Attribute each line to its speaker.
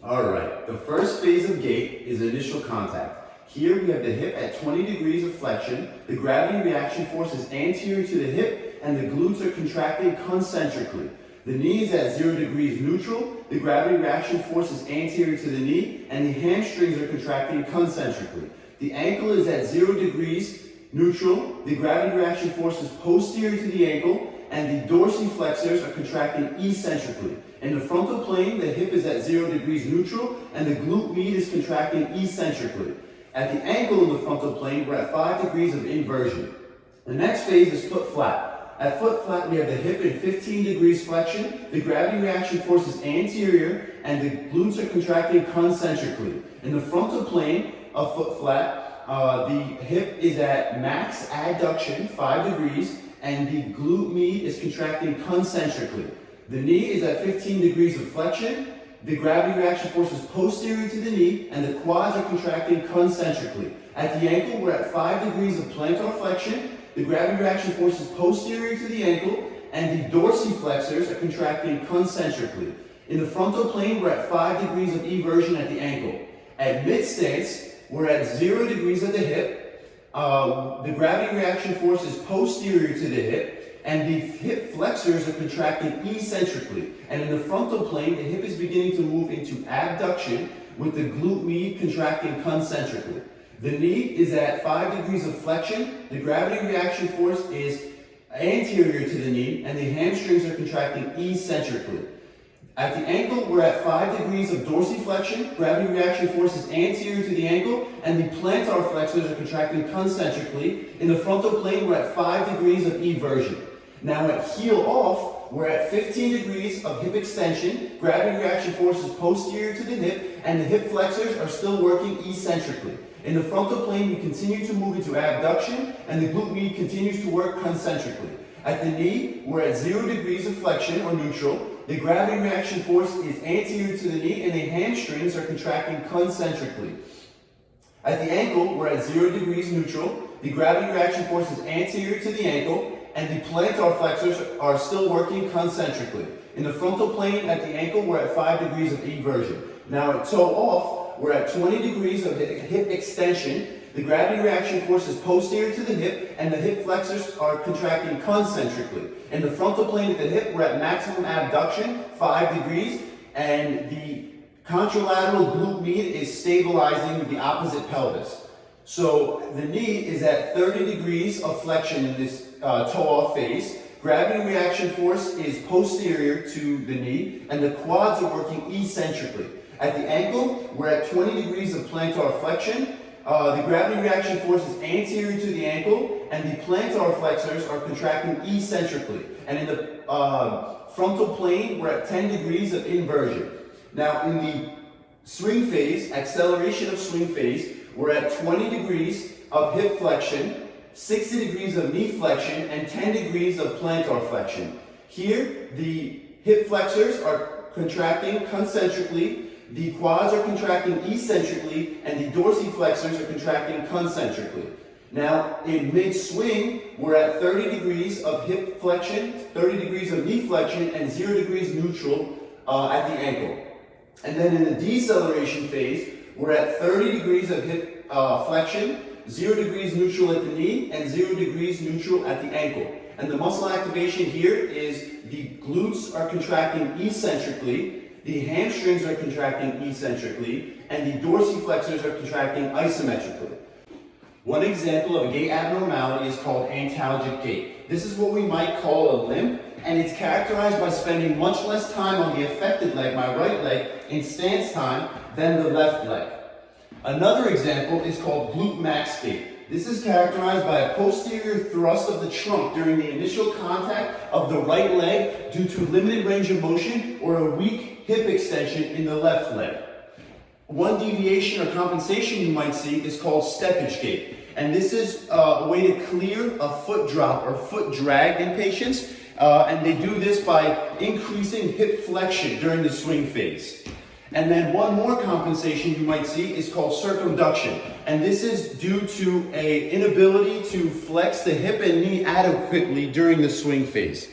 Speaker 1: Alright, the first phase of gait is initial contact. Here we have the hip at 20 degrees of flexion, the gravity reaction force is anterior to the hip, and the glutes are contracting concentrically. The knee is at 0 degrees neutral, the gravity reaction force is anterior to the knee, and the hamstrings are contracting concentrically. The ankle is at 0 degrees neutral, the gravity reaction force is posterior to the ankle, and the dorsiflexors are contracting eccentrically. In the frontal plane, the hip is at 0 degrees neutral, and the glute med is contracting eccentrically. At the ankle in the frontal plane, we're at 5 degrees of inversion. The next phase is foot flat. At foot flat, we have the hip in 15 degrees flexion, the gravity reaction force is anterior, and the glutes are contracting concentrically. In the frontal plane of foot flat, the hip is at max adduction, 5 degrees, and the glute med is contracting concentrically. The knee is at 15 degrees of flexion, the gravity reaction force is posterior to the knee, and the quads are contracting concentrically. At the ankle, we're at 5 degrees of plantar flexion, the gravity reaction force is posterior to the ankle, and the dorsiflexors are contracting concentrically. In the frontal plane, we're at 5 degrees of eversion at the ankle. At mid-stance, we're at 0 degrees at the hip, the gravity reaction force is posterior to the hip, and the hip flexors are contracting eccentrically. And in the frontal plane, the hip is beginning to move into abduction with the glute med contracting concentrically. The knee is at 5 degrees of flexion, the gravity reaction force is anterior to the knee, and the hamstrings are contracting eccentrically. At the ankle, we're at 5 degrees of dorsiflexion, gravity reaction force is anterior to the ankle, and the plantar flexors are contracting concentrically. In the frontal plane, we're at 5 degrees of eversion. Now at heel off, we're at 15 degrees of hip extension, gravity reaction force is posterior to the hip, and the hip flexors are still working eccentrically. In the frontal plane, we continue to move into abduction, and the glute med continues to work concentrically. At the knee, we're at 0 degrees of flexion or neutral, the gravity reaction force is anterior to the knee, and the hamstrings are contracting concentrically. At the ankle, we're at 0 degrees neutral, the gravity reaction force is anterior to the ankle, and the plantar flexors are still working concentrically. In the frontal plane at the ankle, we're at 5 degrees of eversion. Now at toe off, we're at 20 degrees of hip extension, the gravity reaction force is posterior to the hip, and the hip flexors are contracting concentrically. In the frontal plane at the hip, we're at maximum abduction, 5 degrees, and the contralateral glute med is stabilizing the opposite pelvis. So the knee is at 30 degrees of flexion in this toe-off phase. Gravity reaction force is posterior to the knee, and the quads are working eccentrically. At the ankle, we're at 20 degrees of plantar flexion. The gravity reaction force is anterior to the ankle, and the plantar flexors are contracting eccentrically. And in the frontal plane, we're at 10 degrees of inversion. Now in the swing phase, acceleration of swing phase, we're at 20 degrees of hip flexion, 60 degrees of knee flexion, and 10 degrees of plantar flexion. Here, the hip flexors are contracting concentrically, the quads are contracting eccentrically, and the dorsiflexors are contracting concentrically. Now, in mid-swing, we're at 30 degrees of hip flexion, 30 degrees of knee flexion, and 0 degrees neutral at the ankle. And then in the deceleration phase, we're at 30 degrees of hip flexion, 0 degrees neutral at the knee, and 0 degrees neutral at the ankle. And the muscle activation here is the glutes are contracting eccentrically, the hamstrings are contracting eccentrically, and the dorsiflexors are contracting isometrically. One example of a gait abnormality is called antalgic gait. This is what we might call a limp, and it's characterized by spending much less time on the affected leg, my right leg, in stance time than the left leg. Another example is called glute max gait. This is characterized by a posterior thrust of the trunk during the initial contact of the right leg due to limited range of motion or a weak hip extension in the left leg. One deviation or compensation you might see is called steppage gait. And this is a way to clear a foot drop or foot drag in patients. And they do this by increasing hip flexion during the swing phase. And then one more compensation you might see is called circumduction. And this is due to an inability to flex the hip and knee adequately during the swing phase.